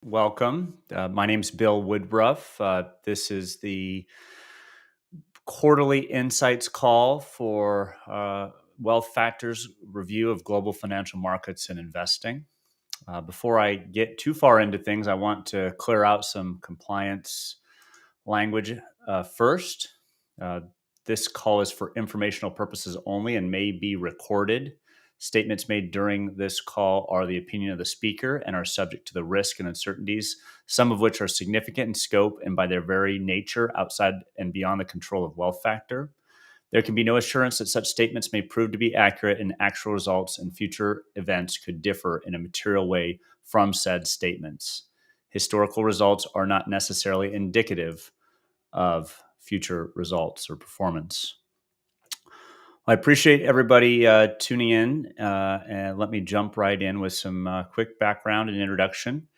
Welcome. My name's Bill Woodruff. This is the quarterly insights call for WealthFactor's review of global financial markets and investing. Before I get too far into things, I want to clear out some compliance language first. Uh, this call is for informational purposes only and may be recorded. Statements made during this call are the opinion of the speaker and are subject to the risk and uncertainties, some of which are significant in scope and by their very nature outside and beyond the control of WealthFactor. There can be no assurance that such statements may prove to be accurate, and actual results and future events could differ in a material way from said statements. Historical results are not necessarily indicative of future results or performance. I appreciate everybody tuning in, and let me jump right in with some quick background and introduction.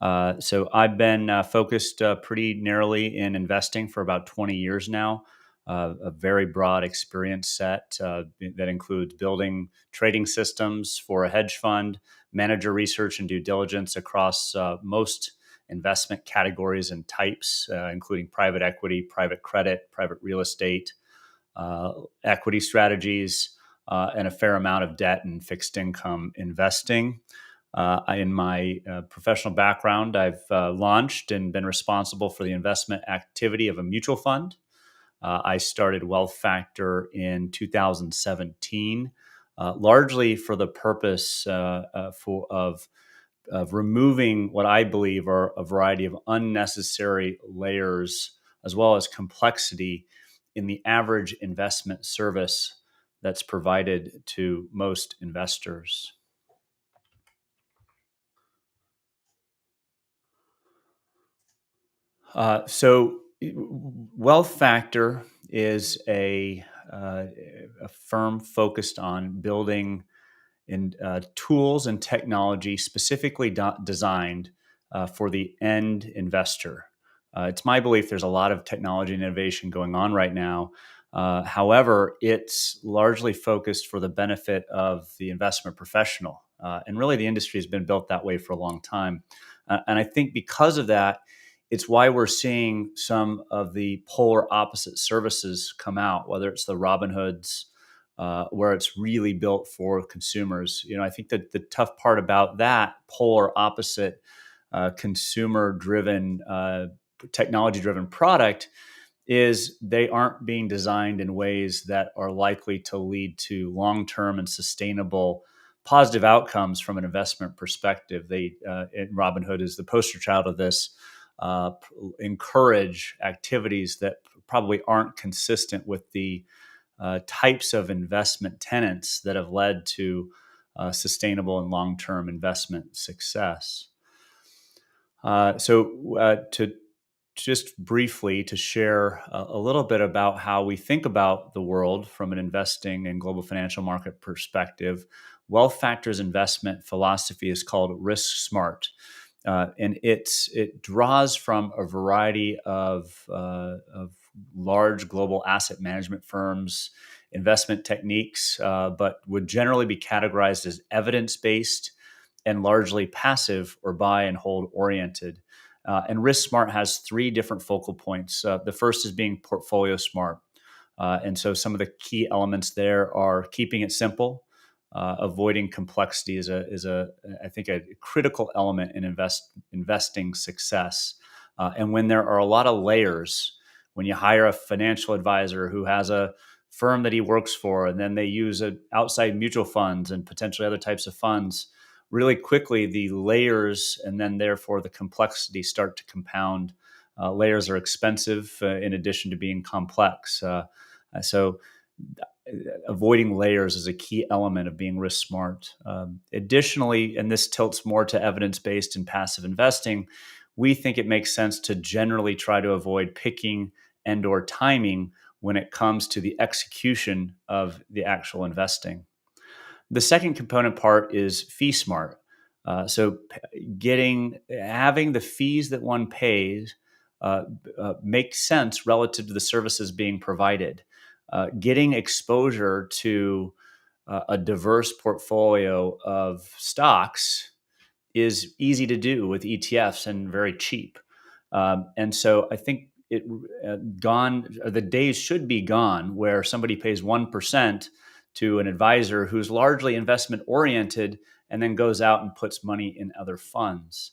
So I've been focused pretty narrowly in investing for about 20 years now. A very broad experience set that includes building trading systems for a hedge fund, manager research and due diligence across most investment categories and types, including private equity, private credit, private real estate, equity strategies, and a fair amount of debt and fixed income investing. In my professional background, I've launched and been responsible for the investment activity of a mutual fund. I started WealthFactor in 2017, largely for the purpose of removing what I believe are a variety of unnecessary layers as well as complexity in the average investment service that's provided to most investors. So, WealthFactor is a firm focused on building tools and technology specifically designed for the end investor. It's my belief there's a lot of technology and innovation going on right now. However, it's largely focused for the benefit of the investment professional. And really, the industry has been built that way for a long time. And I think because of that, it's why we're seeing some of the polar opposite services come out, whether it's the Robinhoods, where it's really built for consumers. I think that the tough part about that polar opposite consumer-driven, technology-driven product is they aren't being designed in ways that are likely to lead to long-term and sustainable positive outcomes from an investment perspective. Robinhood is the poster child of this. Encourage activities that probably aren't consistent with the types of investment tenets that have led to sustainable and long-term investment success. To just briefly to share a little bit about how we think about the world from an investing and global financial market perspective, WealthFactor's investment philosophy is called Risk Smart. And it draws from a variety of large global asset management firms, investment techniques, but would generally be categorized as evidence-based and largely passive or buy and hold oriented. And Risk Smart has three different focal points. The first is being portfolio smart. And so some of the key elements there are keeping it simple. Avoiding complexity is I think a critical element in investing success. And when there are a lot of layers, when you hire a financial advisor who has a firm that he works for, and then they use outside mutual funds and potentially other types of funds, really quickly the layers and then therefore the complexity start to compound. Layers are expensive in addition to being complex. So avoiding layers is a key element of being risk smart. Additionally, and this tilts more to evidence-based and passive investing, we think it makes sense to generally try to avoid picking and or timing when it comes to the execution of the actual investing. The second component part is fee smart. So having the fees that one pays make sense relative to the services being provided. Getting exposure to a diverse portfolio of stocks is easy to do with ETFs and very cheap. And so I think the days should be gone where somebody pays 1% to an advisor who's largely investment oriented and then goes out and puts money in other funds.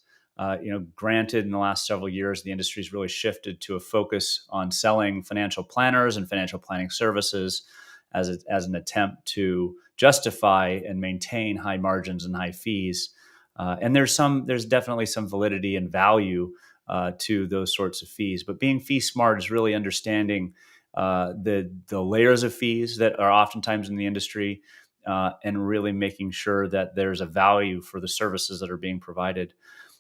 Granted, in the last several years, the industry's really shifted to a focus on selling financial planners and financial planning services as an attempt to justify and maintain high margins and high fees. And there's definitely some validity and value to those sorts of fees. But being fee smart is really understanding the layers of fees that are oftentimes in the industry, and really making sure that there's a value for the services that are being provided.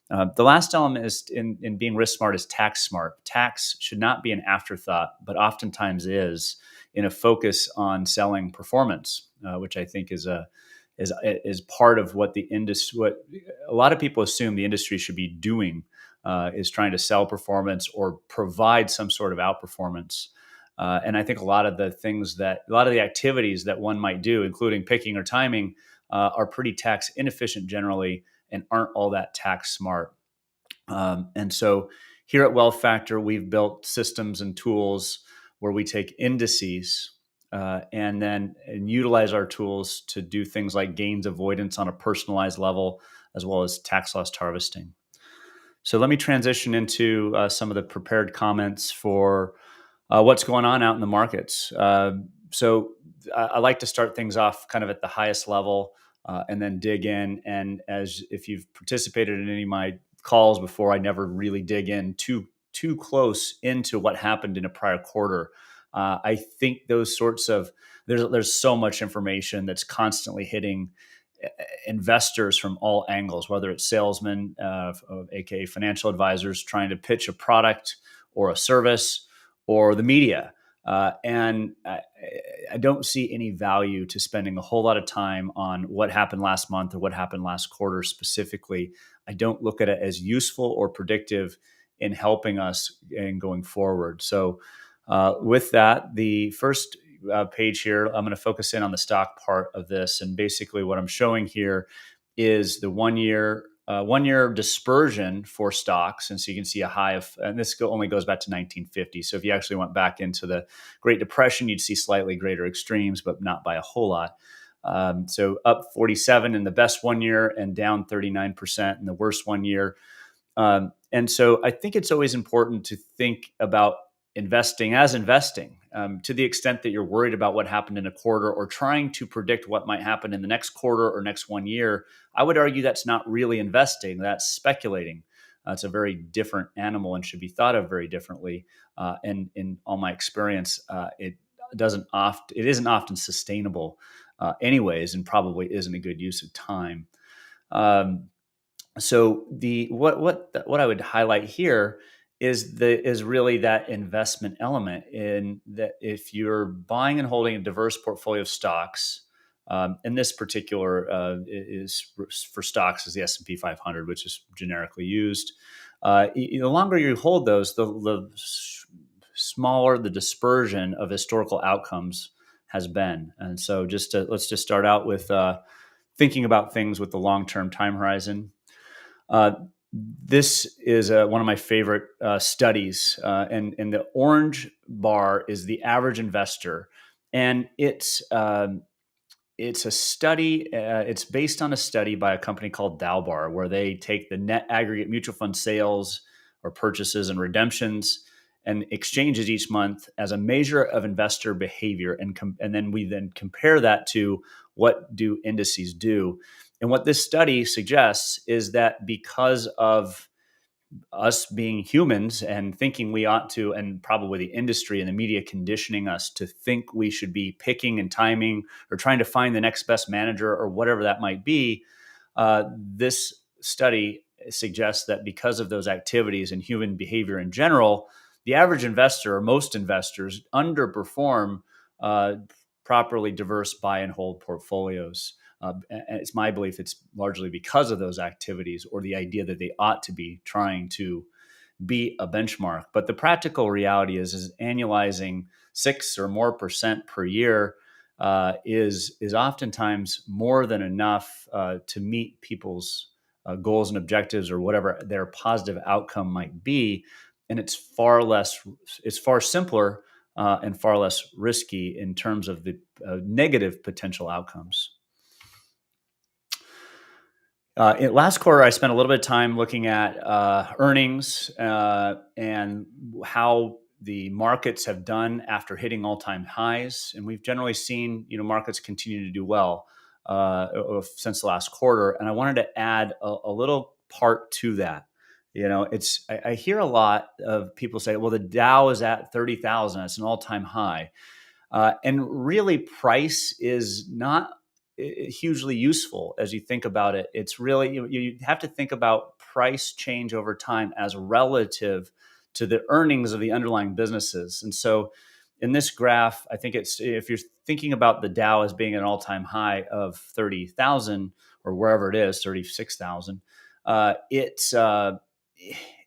The last element is in being risk smart is tax smart. Tax should not be an afterthought, but oftentimes is, in a focus on selling performance, which I think is part of what the industry. What a lot of people assume the industry should be doing is trying to sell performance or provide some sort of outperformance. And I think a lot of the activities that one might do, including picking or timing, are pretty tax inefficient generally and aren't all that tax smart. And so here at WealthFactor, we've built systems and tools where we take indices and utilize our tools to do things like gains avoidance on a personalized level, as well as tax loss harvesting. So let me transition into some of the prepared comments for what's going on out in the markets. So I like to start things off kind of at the highest level and then dig in. And if you've participated in any of my calls before, I never really dig in too close into what happened in a prior quarter. I think those sorts of there's so much information that's constantly hitting investors from all angles, whether it's salesmen, aka financial advisors, trying to pitch a product or a service, or the media. And I don't see any value to spending a whole lot of time on what happened last month or what happened last quarter specifically. I don't look at it as useful or predictive in helping us in going forward. So with that, the first page here, I'm going to focus in on the stock part of this. And basically what I'm showing here is the one year dispersion for stocks. And so you can see a high of, and this only goes back to 1950. So if you actually went back into the Great Depression, you'd see slightly greater extremes, but not by a whole lot. So up 47 in the best 1 year and down 39% in the worst 1 year. And so I think it's always important to think about investing to the extent that you're worried about what happened in a quarter or trying to predict what might happen in the next quarter or next 1 year. I would argue that's not really investing, that's speculating. It's a very different animal and should be thought of very differently. And in all my experience, it isn't often sustainable anyways, and probably isn't a good use of time. So what I would highlight here is really that investment element, in that if you're buying and holding a diverse portfolio of stocks, and this particular is for stocks is the S&P 500, which is generically used. The longer you hold those, the smaller the dispersion of historical outcomes has been. And so let's just start out with thinking about things with the long-term time horizon. This is one of my favorite studies, and the orange bar is the average investor, and it's a study. It's based on a study by a company called Dalbar, where they take the net aggregate mutual fund sales or purchases and redemptions and exchanges each month as a measure of investor behavior, and then we compare that to what do indices do. And what this study suggests is that because of us being humans and thinking we ought to, and probably the industry and the media conditioning us to think we should be picking and timing or trying to find the next best manager or whatever that might be, this study suggests that because of those activities and human behavior in general, the average investor or most investors underperform properly diverse buy and hold portfolios. And it's my belief it's largely because of those activities, or the idea that they ought to be trying to be a benchmark. But the practical reality is annualizing 6% or more per year is oftentimes more than enough to meet people's goals and objectives or whatever their positive outcome might be. And it's far simpler and far less risky in terms of the negative potential outcomes. Last quarter, I spent a little bit of time looking at earnings and how the markets have done after hitting all-time highs, and we've generally seen markets continue to do well since the last quarter. And I wanted to add a little part to that. I hear a lot of people say, "Well, the Dow is at 30,000; it's an all-time high." And really, price is not hugely useful as you think about it. It's really, you have to think about price change over time as relative to the earnings of the underlying businesses. And so in this graph, I think if you're thinking about the Dow as being an all-time high of 30,000 or wherever it is, 36,000,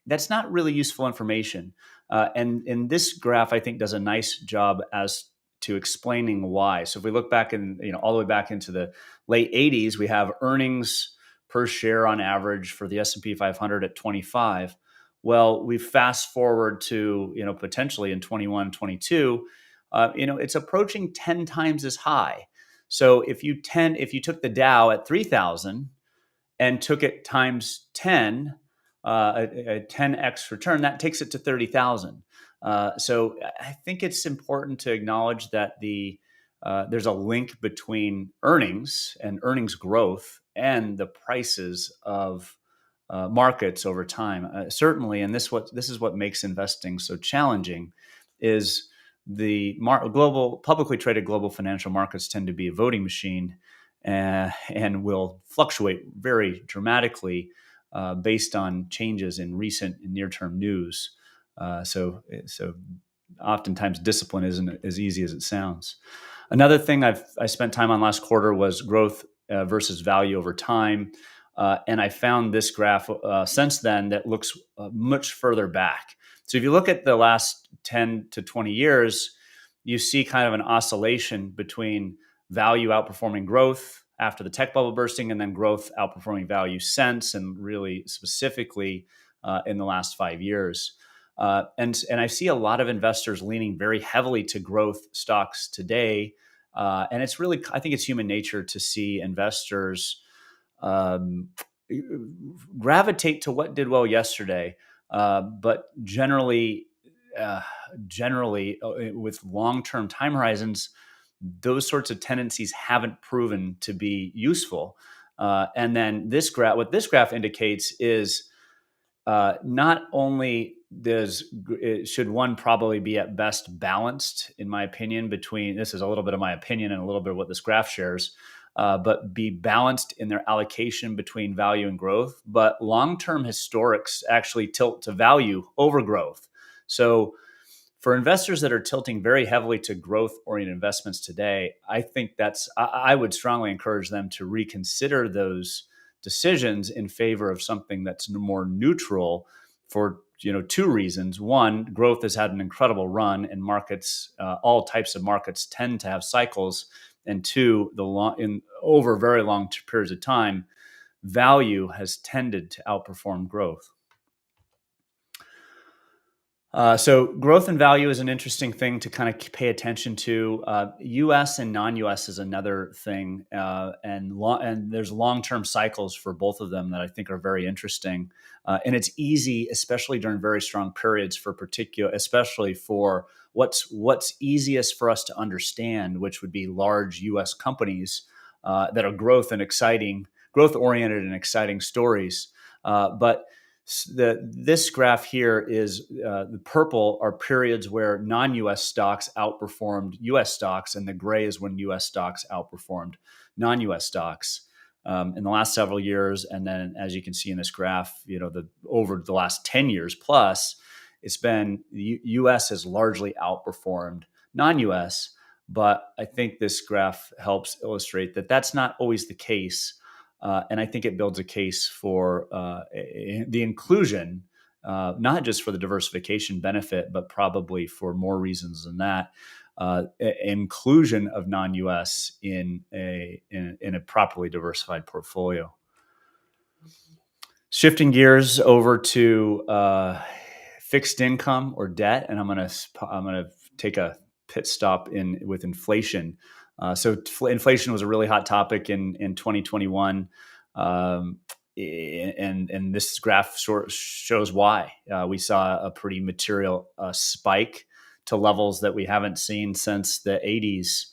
that's not really useful information. And this graph, I think, does a nice job as to explaining why. So if we look back all the way back into the late 80s, we have earnings per share on average for the S&P 500 at 25. Well, we fast forward to potentially in 21, 22, it's approaching 10 times as high. So if you took the Dow at 3,000 and took it times 10, a 10x return, that takes it to 30,000. So I think it's important to acknowledge that there's a link between earnings and earnings growth and the prices of markets over time. Certainly, and this is what makes investing so challenging, is the publicly traded global financial markets tend to be a voting machine and will fluctuate very dramatically based on changes in recent and near-term news. So oftentimes discipline isn't as easy as it sounds. Another thing I spent time on last quarter was growth versus value over time. And I found this graph since then that looks much further back. So if you look at the last 10 to 20 years, you see kind of an oscillation between value outperforming growth after the tech bubble bursting, and then growth outperforming value since, and really specifically in the last 5 years. And I see a lot of investors leaning very heavily to growth stocks today. And it's really, I think it's human nature to see investors gravitate to what did well yesterday. But generally, with long-term time horizons, those sorts of tendencies haven't proven to be useful. And then what this graph indicates is not only should one probably be at best balanced, in my opinion, between, this is a little bit of my opinion and a little bit of what this graph shares, but be balanced in their allocation between value and growth. But long-term historics actually tilt to value over growth. So for investors that are tilting very heavily to growth-oriented investments today, I think I would strongly encourage them to reconsider those decisions in favor of something that's more neutral for two reasons. One, growth has had an incredible run, and markets, all types of markets, tend to have cycles. And two, over very long periods of time, value has tended to outperform growth. So growth and value is an interesting thing to kind of pay attention to. U.S. and non-U.S. is another thing, and there's long-term cycles for both of them that I think are very interesting. And it's easy, especially during very strong periods, especially for what's easiest for us to understand, which would be large U.S. companies that are growth-oriented and exciting stories, but this graph here is the purple are periods where non-U.S. stocks outperformed U.S. stocks, and the gray is when U.S. stocks outperformed non-U.S. stocks in the last several years. And then, as you can see in this graph, over the last 10 years plus, it's been U.S. has largely outperformed non-U.S. But I think this graph helps illustrate that that's not always the case. And I think it builds a case for the inclusion, not just for the diversification benefit, but probably for more reasons than that, inclusion of non-U.S. in a properly diversified portfolio. Shifting gears over to fixed income or debt, and I'm gonna take a pit stop in with inflation. Inflation was a really hot topic in 2021, um, and this graph sort of shows why we saw a pretty material spike to levels that we haven't seen since the 80s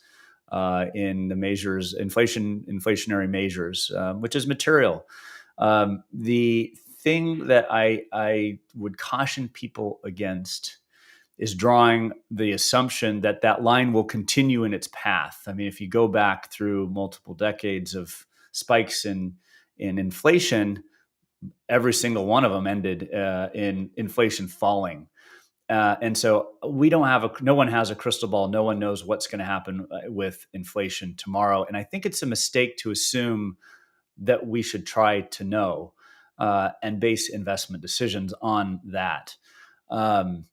in the measures, inflationary measures, which is material. The thing that I would caution people against is drawing the assumption that that line will continue in its path. I mean, if you go back through multiple decades of spikes in inflation, every single one of them ended in inflation falling. And so no one has a crystal ball. No one knows what's going to happen with inflation tomorrow. And I think it's a mistake to assume that we should try to know and base investment decisions on that. Um,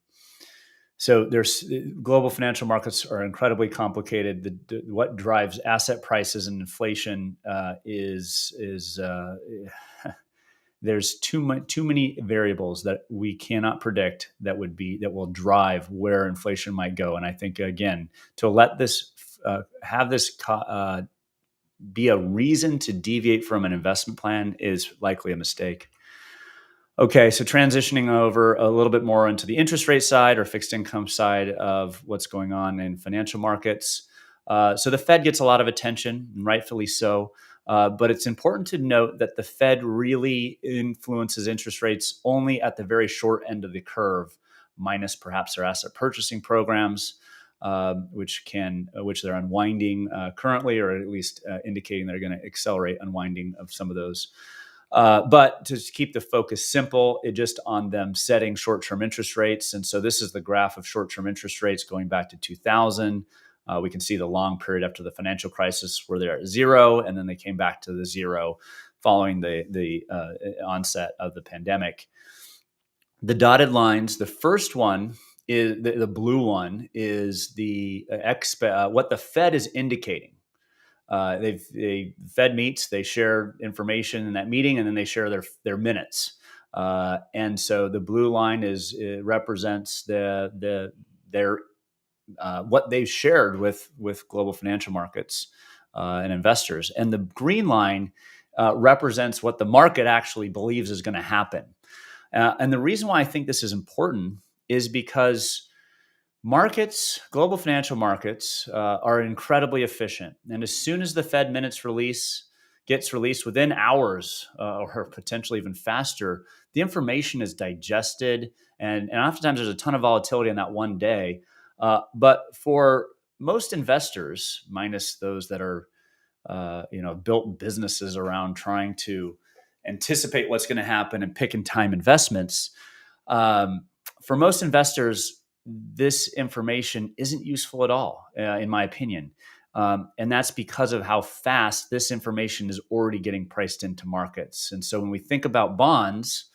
there's global financial markets are incredibly complicated. What drives asset prices and inflation is there's too many variables that we cannot predict that will drive where inflation might go. And I think again, to let this have this be a reason to deviate from an investment plan is likely a mistake. Okay, so transitioning over a little bit more into the interest rate side or fixed income side of what's going on in financial markets. So the Fed gets a lot of attention, and rightfully so. But it's important to note that the Fed really influences interest rates only at the very short end of the curve, minus perhaps their asset purchasing programs, which they're unwinding currently, or at least indicating they're going to accelerate unwinding of some of those. But to keep the focus simple, it just on them setting short-term interest rates. And so this is the graph of short-term interest rates going back to 2000. We can see the long period after the financial crisis where they're at zero, and then they came back to the zero following the onset of the pandemic. The dotted lines, the first one is the blue one is what the Fed is indicating. The Fed meets, they share information in that meeting, and then they share their minutes. And so the blue line represents their what they've shared with global financial markets and investors, and the green line represents what the market actually believes is going to happen. And the reason why I think this is important is because global financial markets are incredibly efficient. And as soon as the Fed minutes gets released within hours or potentially even faster, the information is digested. And oftentimes there's a ton of volatility on that one day. But for most investors, minus those that are built businesses around trying to anticipate what's going to happen and pick and time investments, for most investors, this information isn't useful at all, in my opinion. And that's because of how fast this information is already getting priced into markets. And so when we think about bonds,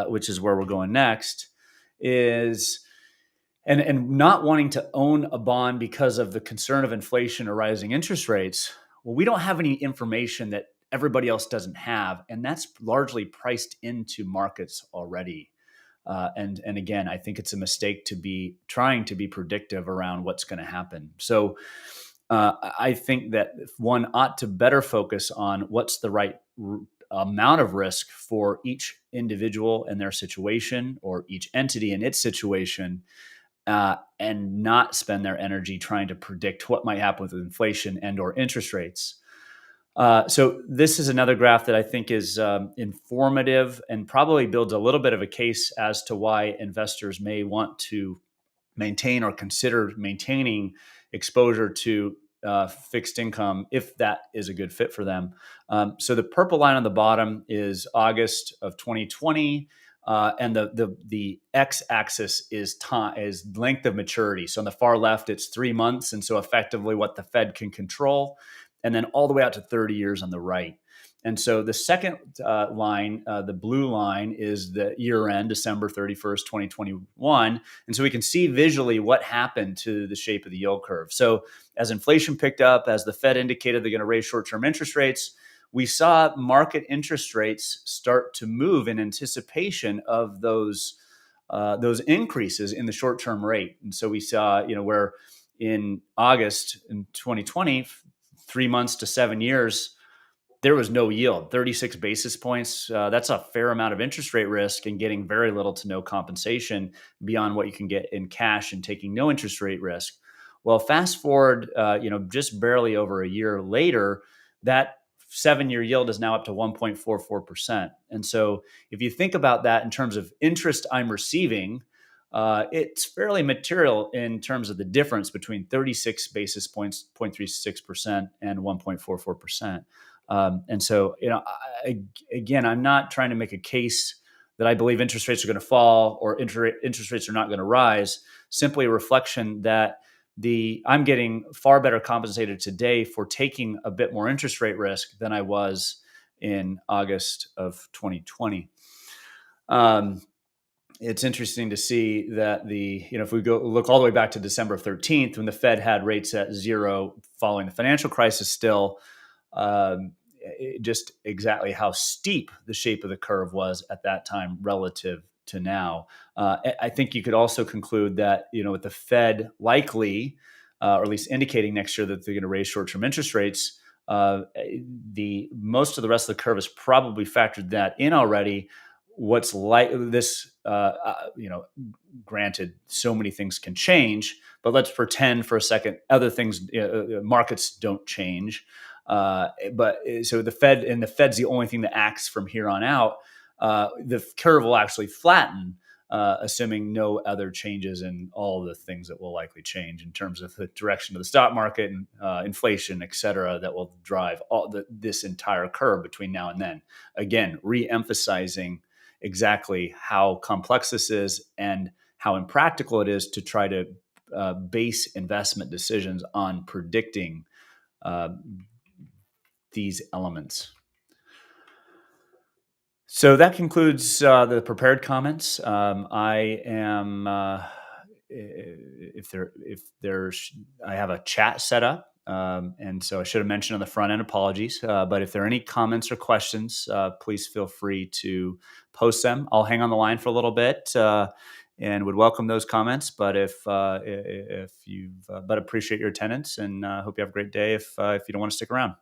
which is where we're going next, and not wanting to own a bond because of the concern of inflation or rising interest rates, well, we don't have any information that everybody else doesn't have. And that's largely priced into markets already. And again, I think it's a mistake to be trying to be predictive around what's going to happen. So I think that one ought to better focus on what's the right amount of risk for each individual and their situation, or each entity in its situation, and not spend their energy trying to predict what might happen with inflation and or interest rates. So this is another graph that I think is informative and probably builds a little bit of a case as to why investors may want to maintain or consider maintaining exposure to fixed income if that is a good fit for them. So the purple line on the bottom is August of 2020. And the x-axis is length of maturity. So on the far left, it's 3 months, and so effectively what the Fed can control, and then all the way out to 30 years on the right. And so the second line, the blue line, is the year end, December 31st, 2021. And so we can see visually what happened to the shape of the yield curve. So as inflation picked up, as the Fed indicated they're going to raise short-term interest rates, we saw market interest rates start to move in anticipation of those increases in the short-term rate. And so we saw, where in August in 2020, 3 months to 7 years, there was no yield. 36 basis points. That's a fair amount of interest rate risk and getting very little to no compensation beyond what you can get in cash and taking no interest rate risk. Well, fast forward, just barely over a year later, that 7-year yield is now up to 1.44%. And so if you think about that in terms of interest I'm receiving, it's fairly material in terms of the difference between 36 basis points, 0.36%, and 1.44%. And so, again, I'm not trying to make a case that I believe interest rates are going to fall or interest rates are not going to rise. Simply a reflection that I'm getting far better compensated today for taking a bit more interest rate risk than I was in August of 2020. It's interesting to see that if we go look all the way back to December 13th, when the Fed had rates at zero following the financial crisis still, just exactly how steep the shape of the curve was at that time relative to now. I think you could also conclude that, with the Fed likely, or at least indicating next year that they're going to raise short-term interest rates, most of the rest of the curve has probably factored that in already. What's like this, granted, so many things can change, but let's pretend for a second other things, markets don't change. But so the Fed's the only thing that acts from here on out. The curve will actually flatten, assuming no other changes in all the things that will likely change in terms of the direction of the stock market and inflation, et cetera, that will drive this entire curve between now and then. Again, re-emphasizing exactly how complex this is and how impractical it is to try to base investment decisions on predicting these elements. So that concludes the prepared comments. I am, I have a chat set up, and so I should have mentioned on the front end. Apologies, but if there are any comments or questions, please feel free to post them. I'll hang on the line for a little bit and would welcome those comments. But but appreciate your attendance and hope you have a great day. If you don't want to stick around.